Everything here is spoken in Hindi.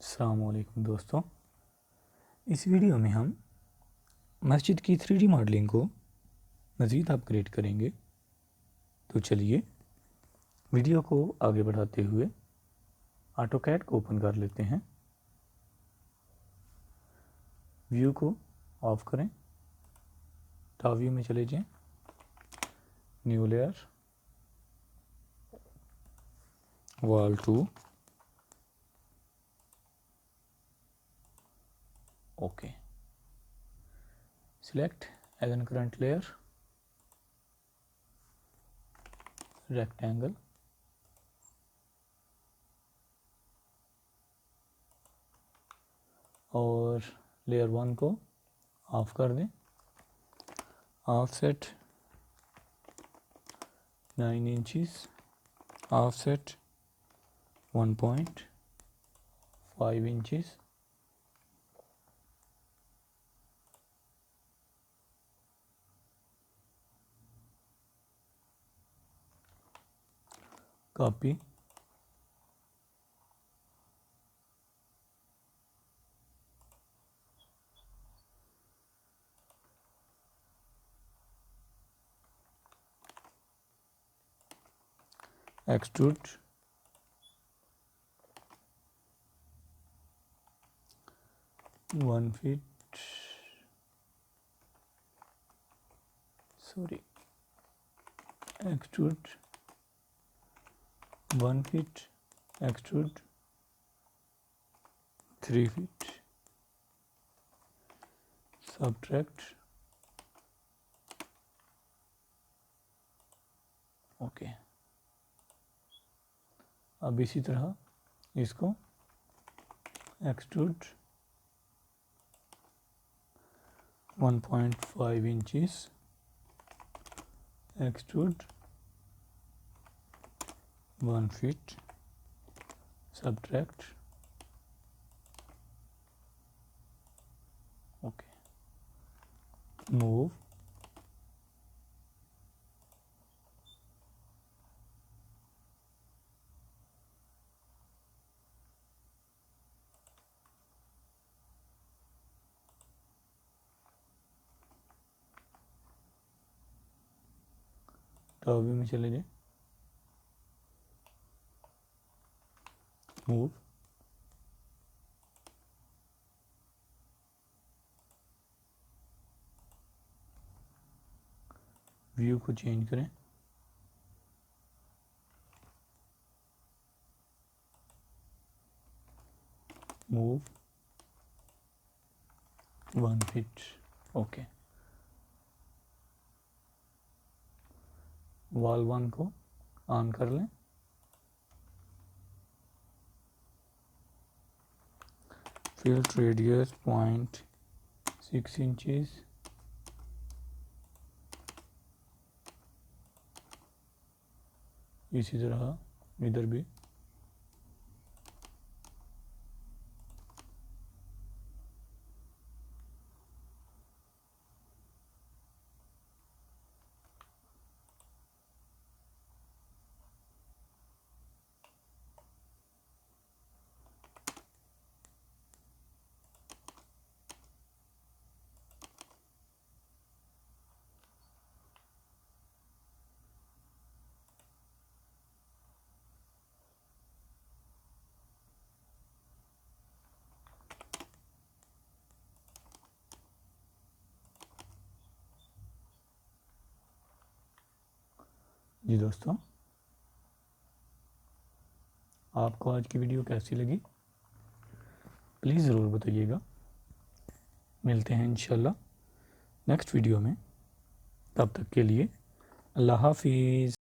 अस्सलाम वालेकुम दोस्तों, इस वीडियो में हम मस्जिद की 3D मॉडलिंग को मज़ीद अपग्रेड करेंगे। तो चलिए वीडियो को आगे बढ़ाते हुए ऑटोकैड को ओपन कर लेते हैं। व्यू को ऑफ करें, टॉप व्यू में चले जाएं, new layer, wall 2, okay, select as an current layer rectangle, और लेयर 1 को ऑफ कर दें। Offset 9 inches, offset 1.5 inches, copy, extrude, one feet, extrude 1 feet, extrude 3 feet, subtract, okay. अब इसी तरह इसको extrude 1.5 inches, extrude 1 feet, subtract, okay, move, top view में चले जाए, मूव, व्यू को चेंज करें, मूव 1 फीट, ओके। वॉल 1 को ऑन कर लें, फील्ड रेडियस 0.6 इंचेस, इसी तरह इधर भी, जी दोस्तों, आपको आज की वीडियो कैसी लगी प्लीज़ ज़रूर बताइएगा। मिलते हैं इंशाल्लाह नेक्स्ट वीडियो में, तब तक के लिए अल्लाह हाफिज़।